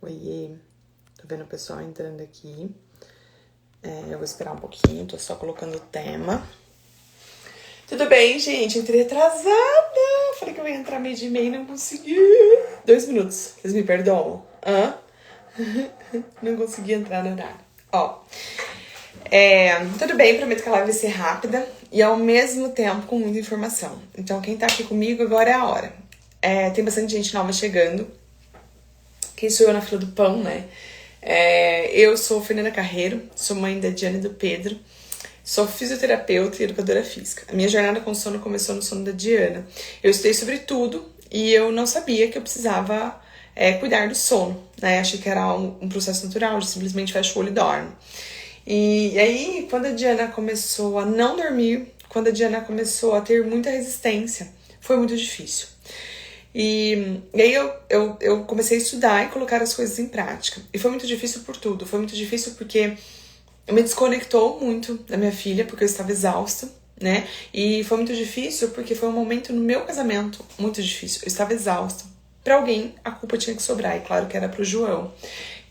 Oiê, tô vendo o pessoal entrando aqui. Eu vou esperar um pouquinho, tô só colocando o tema. Tudo bem, gente? Entrei atrasada. Falei que eu ia entrar meio de meia e não consegui. 2 minutos, vocês me perdoam? Não consegui entrar no horário. Tudo bem, prometo que a live vai ser rápida e ao mesmo tempo com muita informação. Então, quem tá aqui comigo agora é a hora. Tem bastante gente nova chegando. Quem sou eu na fila do pão, né? Eu sou Fernanda Carreiro, sou mãe da Diana e do Pedro, sou fisioterapeuta e educadora física. A minha jornada com sono começou no sono da Diana. Eu estudei sobre tudo e eu não sabia que eu precisava cuidar do sono, né? Achei que era um processo natural, de simplesmente fecha o olho e dorme. E aí, quando a Diana começou a não dormir, quando a Diana começou a ter muita resistência, foi muito difícil. E aí eu comecei a estudar e colocar as coisas em prática. E foi muito difícil por tudo. Foi muito difícil porque me desconectou muito da minha filha, porque eu estava exausta, né? E foi muito difícil porque foi um momento no meu casamento muito difícil. Eu estava exausta. Pra alguém, a culpa tinha que sobrar. E claro que era pro João.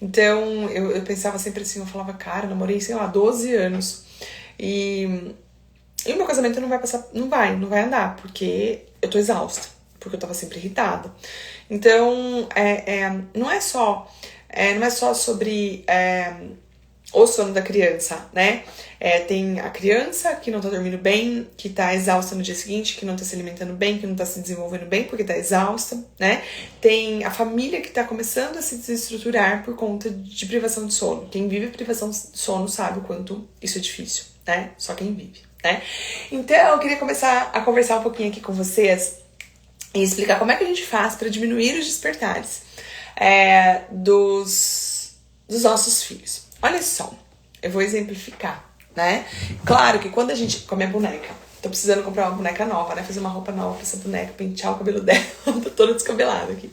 Então, eu pensava sempre assim, eu falava, cara, eu namorei, 12 anos. E o meu casamento não vai passar, não vai andar, porque eu tô exausta. Porque eu tava sempre irritada. Então, não é só sobre o sono da criança, né? Tem a criança que não tá dormindo bem, que tá exausta no dia seguinte, que não tá se alimentando bem, que não tá se desenvolvendo bem porque tá exausta, né? Tem a família que tá começando a se desestruturar por conta de privação de sono. Quem vive privação de sono sabe o quanto isso é difícil, né? Só quem vive, né? Então, eu queria começar a conversar um pouquinho aqui com vocês e explicar como é que a gente faz para diminuir os despertares dos nossos filhos. Olha só, eu vou exemplificar, né? Claro que quando a gente... Com a minha boneca. Tô precisando comprar uma boneca nova, né? Fazer uma roupa nova pra essa boneca, pentear o cabelo dela. Tô toda descabelada aqui.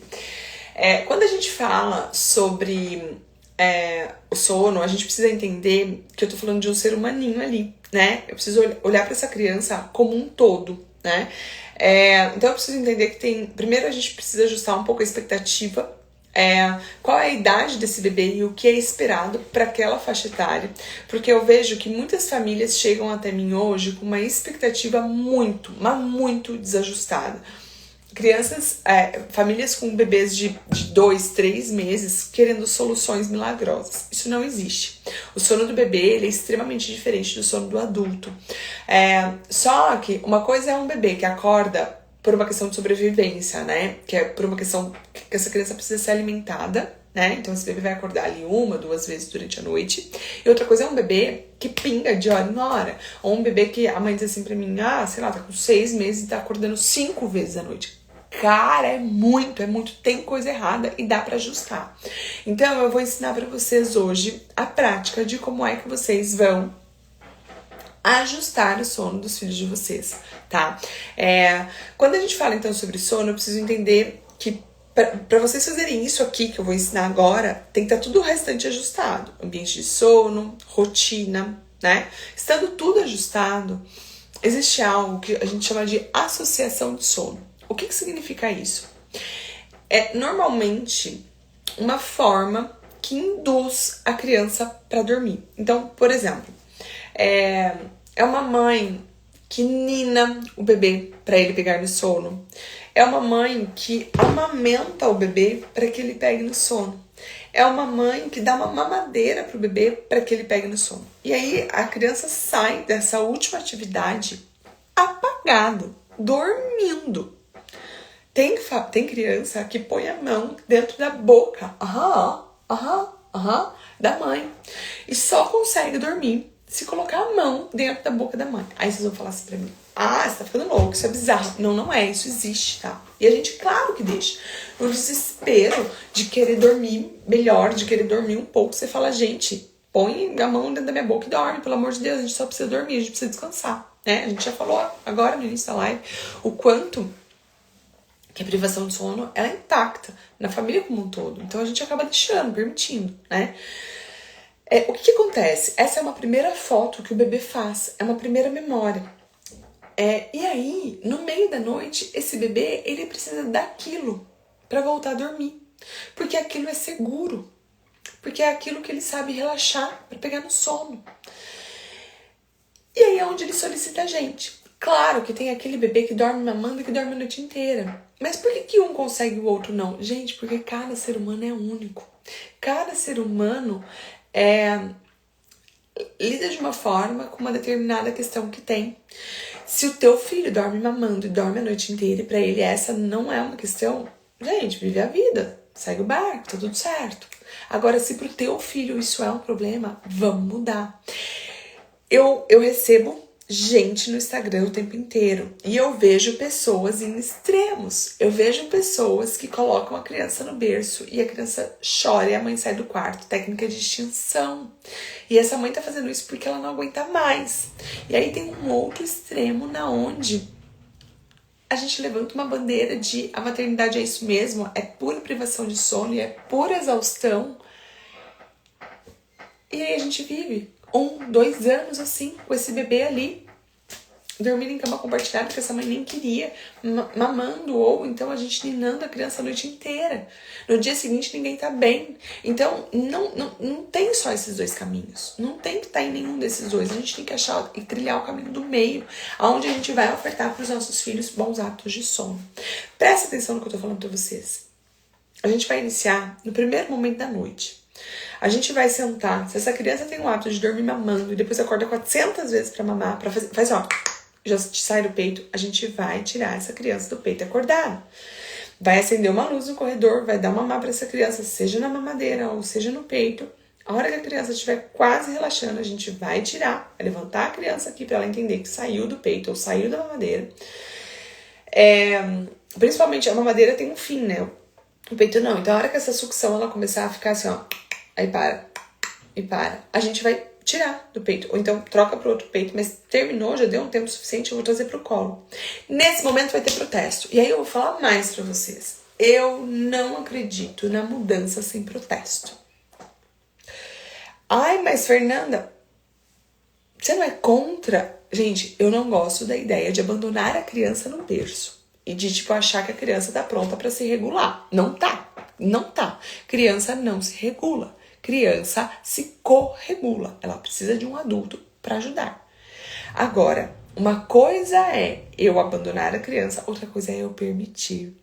Quando a gente fala sobre o sono, a gente precisa entender que eu tô falando de um ser humaninho ali, né? Eu preciso olhar pra essa criança como um todo, né? Então eu preciso entender que primeiro a gente precisa ajustar um pouco a expectativa, qual é a idade desse bebê e o que é esperado para aquela faixa etária, porque eu vejo que muitas famílias chegam até mim hoje com uma expectativa muito, mas muito desajustada. Crianças, famílias com bebês de 2, 3 meses querendo soluções milagrosas. Isso não existe. O sono do bebê ele é extremamente diferente do sono do adulto. Só que uma coisa é um bebê que acorda por uma questão de sobrevivência, né? Que é por uma questão que essa criança precisa ser alimentada, né? Então esse bebê vai acordar ali 1, 2 vezes durante a noite. E outra coisa é um bebê que pinga de hora em hora. Ou um bebê que a mãe diz assim pra mim, sei lá, tá com 6 meses e tá acordando 5 vezes à noite. Cara, é muito, tem coisa errada e dá pra ajustar. Então eu vou ensinar pra vocês hoje a prática de como é que vocês vão ajustar o sono dos filhos de vocês, tá? Quando a gente fala então sobre sono, eu preciso entender que para vocês fazerem isso aqui que eu vou ensinar agora, tem que estar tudo o restante ajustado. Ambiente de sono, rotina, né? Estando tudo ajustado, existe algo que a gente chama de associação de sono. O que significa isso? É normalmente uma forma que induz a criança para dormir. Então, por exemplo, é uma mãe que nina o bebê para ele pegar no sono. É uma mãe que amamenta o bebê para que ele pegue no sono. É uma mãe que dá uma mamadeira pro bebê para que ele pegue no sono. E aí a criança sai dessa última atividade apagado, dormindo. Tem criança que põe a mão dentro da boca da mãe e só consegue dormir se colocar a mão dentro da boca da mãe. Aí vocês vão falar assim pra mim, você tá ficando louco, isso é bizarro. Não é, isso existe, tá? E a gente, claro que deixa. No desespero de querer dormir melhor, de querer dormir um pouco, você fala, gente, põe a mão dentro da minha boca e dorme, pelo amor de Deus, a gente só precisa dormir, a gente precisa descansar, né? A gente já falou agora no início da live o quanto que a privação de sono, ela impacta na família como um todo. Então a gente acaba deixando, permitindo, né? O que acontece? Essa é uma primeira foto que o bebê faz, é uma primeira memória. E aí, no meio da noite, esse bebê, ele precisa daquilo para voltar a dormir. Porque aquilo é seguro. porque é aquilo que ele sabe relaxar para pegar no sono. E aí é onde ele solicita a gente. Claro que tem aquele bebê que dorme mamando e que dorme a noite inteira. Mas por que um consegue e o outro não? Gente, porque cada ser humano é único. Cada ser humano lida de uma forma com uma determinada questão que tem. Se o teu filho dorme mamando e dorme a noite inteira e pra ele essa não é uma questão, gente, vive a vida, segue o barco, tá tudo certo. Agora, se pro teu filho isso é um problema, vamos mudar. Eu recebo gente no Instagram o tempo inteiro e eu vejo pessoas em extremos. Eu vejo pessoas que colocam a criança no berço e a criança chora e a mãe sai do quarto. Técnica de extinção. E essa mãe tá fazendo isso porque ela não aguenta mais. E aí tem um outro extremo na onde a gente levanta uma bandeira de a maternidade é isso mesmo, é pura privação de sono e é pura exaustão. E aí a gente vive 1, 2 anos assim, com esse bebê ali, dormindo em cama compartilhada, porque essa mãe nem queria, mamando, ou então a gente ninando a criança a noite inteira. No dia seguinte ninguém tá bem. Então não tem só esses dois caminhos. Não tem que estar em nenhum desses dois. A gente tem que achar e trilhar o caminho do meio, onde a gente vai ofertar para os nossos filhos bons hábitos de sono. Presta atenção no que eu tô falando para vocês. A gente vai iniciar no primeiro momento da noite. A gente vai sentar, se essa criança tem o hábito de dormir mamando e depois acorda 400 vezes pra mamar, faz ó, já te sai do peito, a gente vai tirar essa criança do peito acordada. Vai acender uma luz no corredor, vai dar mamar pra essa criança, seja na mamadeira ou seja no peito. A hora que a criança estiver quase relaxando, a gente vai tirar, vai levantar a criança aqui pra ela entender que saiu do peito ou saiu da mamadeira. Principalmente a mamadeira tem um fim, né? O peito não. Então a hora que essa sucção ela começar a ficar assim, ó, aí para, e para. A gente vai tirar do peito. Ou então troca pro outro peito. Mas terminou, já deu um tempo suficiente, eu vou trazer pro colo. Nesse momento vai ter protesto. E aí eu vou falar mais pra vocês. Eu não acredito na mudança sem protesto. Ai, mas Fernanda, você não é contra? Gente, eu não gosto da ideia de abandonar a criança no berço. E de, tipo, achar que a criança tá pronta pra se regular. Não tá. Não tá. Criança não se regula. Criança se corregula. Ela precisa de um adulto para ajudar. Agora, uma coisa é eu abandonar a criança, outra coisa é eu permitir.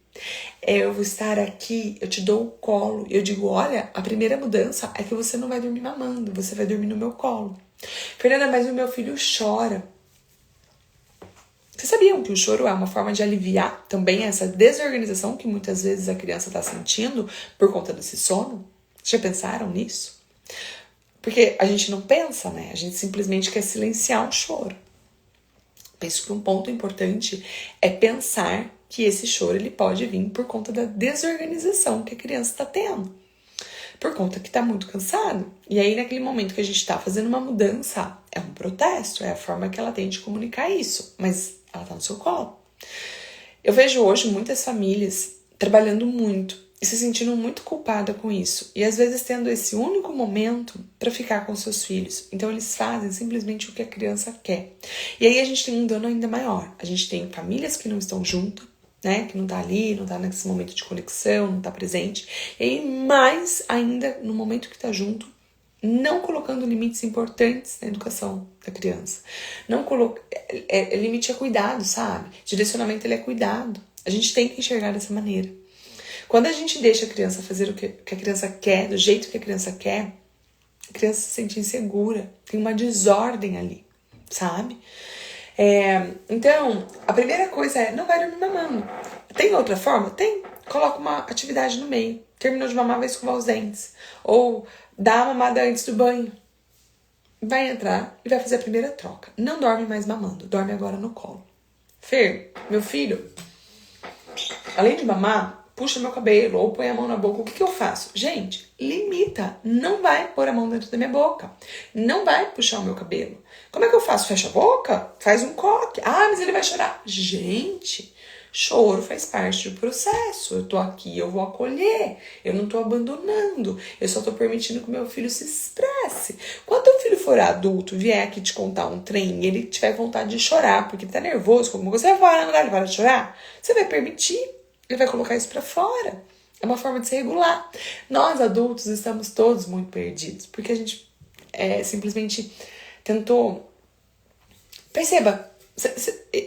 Eu vou estar aqui, eu te dou o colo, eu digo, olha, a primeira mudança é que você não vai dormir mamando, você vai dormir no meu colo. Fernanda, mas o meu filho chora. Vocês sabiam que o choro é uma forma de aliviar também essa desorganização que muitas vezes a criança está sentindo por conta desse sono? Já pensaram nisso? Porque a gente não pensa, né? A gente simplesmente quer silenciar um choro. Penso que um ponto importante é pensar que esse choro ele pode vir por conta da desorganização que a criança está tendo. Por conta que está muito cansado. E aí, naquele momento que a gente está fazendo uma mudança, é um protesto, é a forma que ela tem de comunicar isso. Mas ela tá no seu colo. Eu vejo hoje muitas famílias trabalhando muito e se sentindo muito culpada com isso. E às vezes tendo esse único momento para ficar com seus filhos. Então eles fazem simplesmente o que a criança quer. E aí a gente tem um dano ainda maior. A gente tem famílias que não estão juntas, né? Que não tá ali, não tá nesse momento de conexão, não tá presente. E aí mais ainda no momento que tá junto, não colocando limites importantes na educação da criança. Não limite é cuidado, sabe? Direcionamento ele é cuidado. A gente tem que enxergar dessa maneira. Quando a gente deixa a criança fazer o que a criança quer, do jeito que a criança quer, a criança se sente insegura. Tem uma desordem ali, sabe? Então, a primeira coisa é, não vai dormir mamando. Tem outra forma? Tem. Coloca uma atividade no meio. Terminou de mamar, vai escovar os dentes. Ou dá a mamada antes do banho. Vai entrar e vai fazer a primeira troca. Não dorme mais mamando, dorme agora no colo. Fer, meu filho, além de mamar, puxa meu cabelo ou põe a mão na boca. O que eu faço? Gente, limita. Não vai pôr a mão dentro da minha boca. Não vai puxar o meu cabelo. Como é que eu faço? Fecha a boca? Faz um coque. Ah, mas ele vai chorar. Gente, choro faz parte do processo. Eu tô aqui, eu vou acolher. Eu não tô abandonando. Eu só tô permitindo que o meu filho se expresse. Quando o filho for adulto, vier aqui te contar um trem e ele tiver vontade de chorar porque ele tá nervoso, como você vai falar, ele vai chorar, você vai permitir. Ele vai colocar isso pra fora. É uma forma de se regular. Nós, adultos, estamos todos muito perdidos, porque a gente simplesmente tentou... Perceba,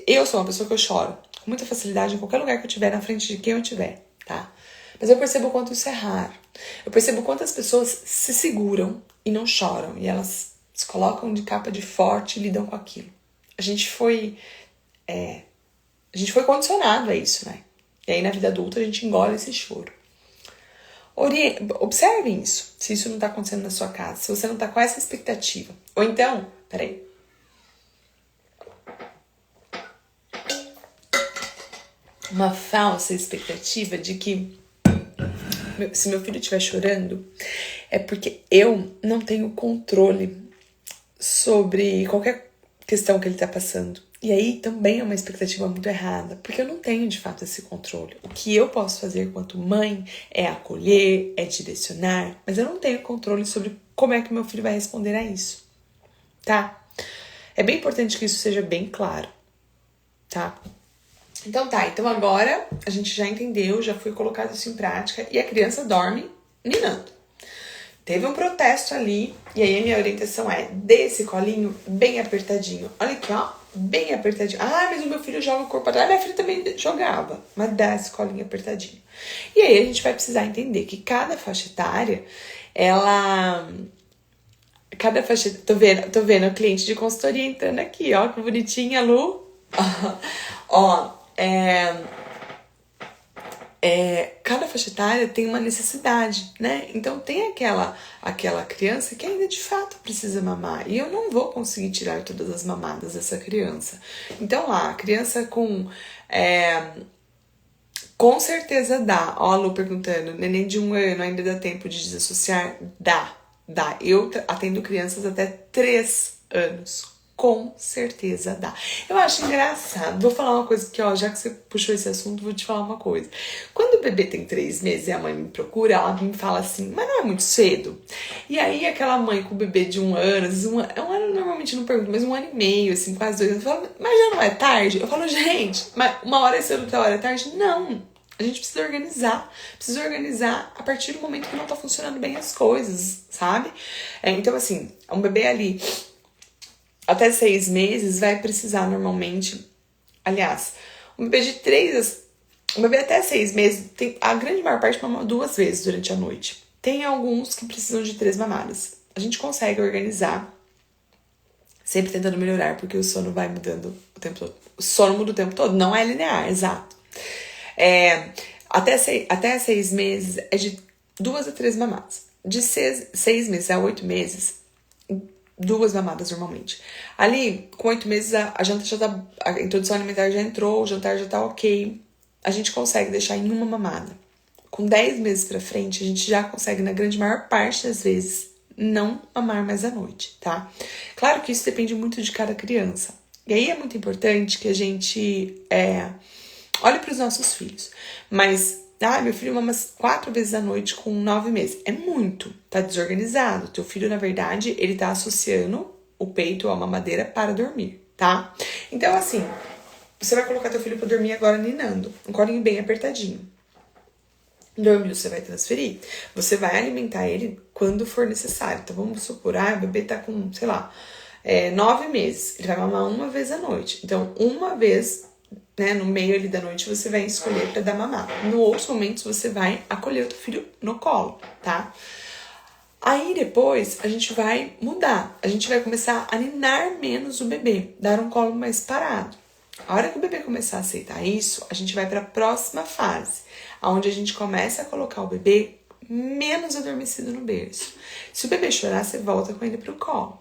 eu sou uma pessoa que eu choro com muita facilidade em qualquer lugar que eu estiver, na frente de quem eu estiver, tá? Mas eu percebo o quanto isso é raro. Eu percebo o quanto as pessoas se seguram e não choram, e elas se colocam de capa de forte e lidam com aquilo. A gente foi condicionado a isso, né? E aí na vida adulta a gente engole esse choro. Observem isso, se isso não tá acontecendo na sua casa, se você não tá com essa expectativa. Ou então, peraí. Uma falsa expectativa de que se meu filho estiver chorando, é porque eu não tenho controle sobre qualquer questão que ele está passando. E aí também é uma expectativa muito errada, porque eu não tenho de fato esse controle. O que eu posso fazer enquanto mãe é acolher, é direcionar, mas eu não tenho controle sobre como é que meu filho vai responder a isso, tá? É bem importante que isso seja bem claro, tá? Então agora a gente já entendeu, já foi colocado isso em prática e a criança dorme ninando. Teve um protesto ali, e aí a minha orientação é, dê esse colinho bem apertadinho. Olha aqui, ó, bem apertadinho. Ah, mas o meu filho joga o corpo atrás. Minha filha também jogava, mas dá esse colinho apertadinho. E aí a gente vai precisar entender que cada faixa etária, tô vendo o cliente de consultoria entrando aqui, ó, que bonitinha, Lu. Ó, cada faixa etária tem uma necessidade, né? Então tem aquela criança que ainda de fato precisa mamar. E eu não vou conseguir tirar todas as mamadas dessa criança. Então lá, a criança com certeza dá. Ó, a Lu perguntando, neném de 1 ano ainda dá tempo de desassociar? Dá. Eu atendo crianças até 3 anos. Com certeza dá. Eu acho engraçado. Vou falar uma coisa que, ó, já que você puxou esse assunto, vou te falar uma coisa. Quando o bebê tem 3 meses e a mãe me procura, ela me fala assim, mas não é muito cedo? E aí aquela mãe com o bebê de 1 ano, às vezes um ano normalmente não pergunto, mas 1 ano e meio, assim, quase 2 anos, fala, mas já não é tarde? Eu falo, gente, mas 1 hora é cedo, outra hora é tarde? Não. A gente precisa organizar a partir do momento que não tá funcionando bem as coisas, sabe? Então, assim, um bebê ali até 6 meses vai precisar normalmente, aliás, um bebê até 6 meses, a grande maior parte mama 2 vezes durante a noite. Tem alguns que precisam de 3 mamadas. A gente consegue organizar, sempre tentando melhorar, porque o sono vai mudando o tempo todo. O sono muda o tempo todo, não é linear, exato. Até 6 meses é de 2 a 3 mamadas. De 6 meses a 8 meses, 2 mamadas normalmente. Ali, com 8 meses, a janta já tá. A introdução alimentar já entrou, o jantar já tá ok. A gente consegue deixar em 1 mamada. Com 10 meses pra frente, a gente já consegue, na grande maior parte das vezes, não mamar mais à noite, tá? Claro que isso depende muito de cada criança. E aí é muito importante que a gente olhe para os nossos filhos. Mas, meu filho mama 4 vezes à noite com 9 meses. É muito, tá desorganizado. Teu filho, na verdade, ele tá associando o peito à mamadeira para dormir, tá? Então, assim, você vai colocar teu filho pra dormir agora ninando. Um colinho bem apertadinho. Dormiu, você vai transferir. Você vai alimentar ele quando for necessário. Então, vamos supor, o bebê tá com, 9 meses. Ele vai mamar 1 vez à noite. Então, 1 vez, né, no meio ali da noite, você vai escolher pra dar mamar. No outros momentos, você vai acolher o teu filho no colo, tá? Aí, depois, a gente vai mudar. A gente vai começar a ninar menos o bebê. Dar um colo mais parado. A hora que o bebê começar a aceitar isso, a gente vai para a próxima fase, onde a gente começa a colocar o bebê menos adormecido no berço. Se o bebê chorar, você volta com ele pro colo.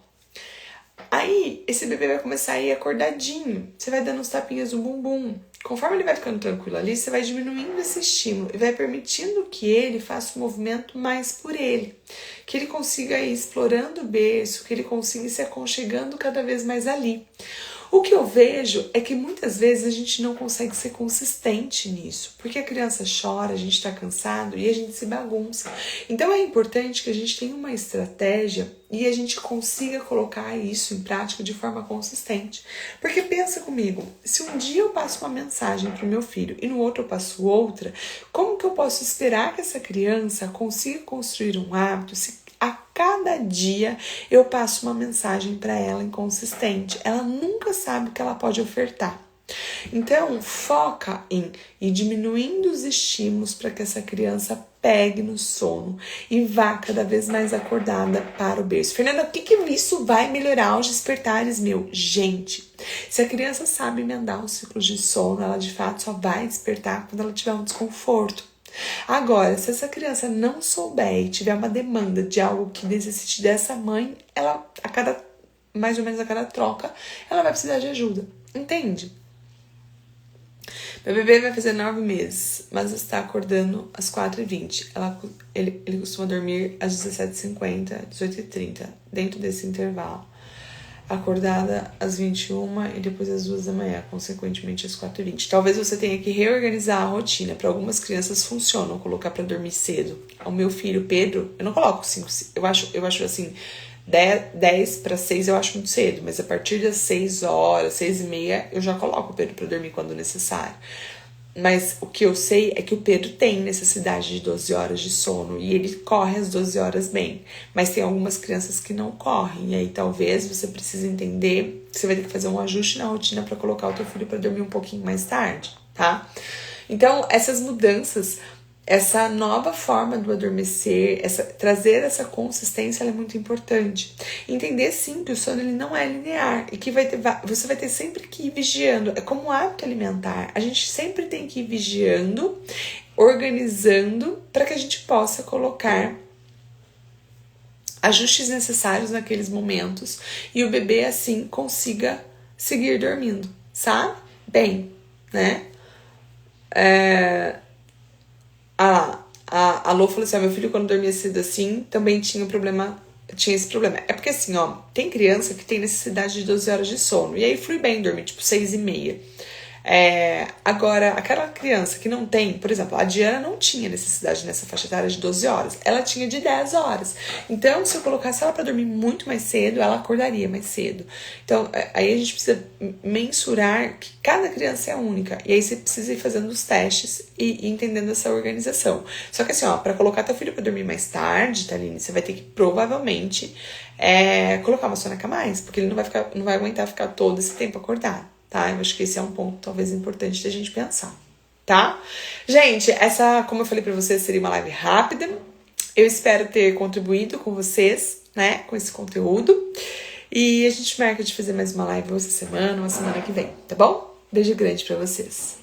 Aí, esse bebê vai começar a ir acordadinho. Você vai dando uns tapinhas no bumbum. Conforme ele vai ficando tranquilo ali, você vai diminuindo esse estímulo e vai permitindo que ele faça um movimento mais por ele. Que ele consiga ir explorando o berço, que ele consiga ir se aconchegando cada vez mais ali. O que eu vejo é que muitas vezes a gente não consegue ser consistente nisso, porque a criança chora, a gente tá cansado e a gente se bagunça. Então é importante que a gente tenha uma estratégia e a gente consiga colocar isso em prática de forma consistente. Porque pensa comigo, se um dia eu passo uma mensagem pro meu filho e no outro eu passo outra, como que eu posso esperar que essa criança consiga construir um hábito se a cada dia eu passo uma mensagem para ela inconsistente? Ela nunca sabe o que ela pode ofertar. Então, foca em ir diminuindo os estímulos para que essa criança pegue no sono e vá cada vez mais acordada para o berço. Fernanda, o que isso vai melhorar os despertares, meu? Gente, se a criança sabe emendar os ciclos de sono, ela de fato só vai despertar quando ela tiver um desconforto. Agora, se essa criança não souber e tiver uma demanda de algo que necessite dessa mãe, ela mais ou menos a cada troca, ela vai precisar de ajuda. Entende? Meu bebê vai fazer 9 meses, mas está acordando às 4h20. Ele costuma dormir às 17h50, 18h30, dentro desse intervalo. Acordada às 21 e depois às 2 da manhã, consequentemente às 4h20. Talvez você tenha que reorganizar a rotina. Para algumas crianças funciona colocar para dormir cedo. O meu filho, Pedro, eu não coloco 5, eu acho assim, 10 para 6 eu acho muito cedo, mas a partir das 6 horas, 6h30, eu já coloco o Pedro para dormir quando necessário. Mas o que eu sei é que o Pedro tem necessidade de 12 horas de sono e ele corre as 12 horas bem. Mas tem algumas crianças que não correm, e aí talvez você precise entender que você vai ter que fazer um ajuste na rotina para colocar o teu filho para dormir um pouquinho mais tarde, tá? Então, essas mudanças, essa nova forma do adormecer, trazer essa consistência, ela é muito importante. Entender sim que o sono ele não é linear e que você vai ter sempre que ir vigiando. É como um hábito alimentar. A gente sempre tem que ir vigiando, organizando, para que a gente possa colocar ajustes necessários naqueles momentos e o bebê assim consiga seguir dormindo, sabe? Bem, né? A Lô falou assim, meu filho quando dormia cedo assim, também tinha esse problema. É porque assim, ó, tem criança que tem necessidade de 12 horas de sono, e aí flui bem dormir, tipo 6h30. Agora, aquela criança que não tem, por exemplo, a Diana não tinha necessidade nessa faixa etária de 12 horas, ela tinha de 10 horas. Então, se eu colocasse ela para dormir muito mais cedo, ela acordaria mais cedo. Então, aí a gente precisa mensurar que cada criança é única, e aí você precisa ir fazendo os testes e entendendo essa organização. Só que assim, ó, para colocar teu filho para dormir mais tarde, Thaline, você vai ter que provavelmente colocar uma soneca a mais, porque ele não vai aguentar ficar todo esse tempo acordado. Tá? Eu acho que esse é um ponto talvez importante da gente pensar, tá? Gente, essa, como eu falei pra vocês, seria uma live rápida. Eu espero ter contribuído com vocês, né, com esse conteúdo. E a gente marca de fazer mais uma live essa semana, uma semana que vem, tá bom? Beijo grande pra vocês.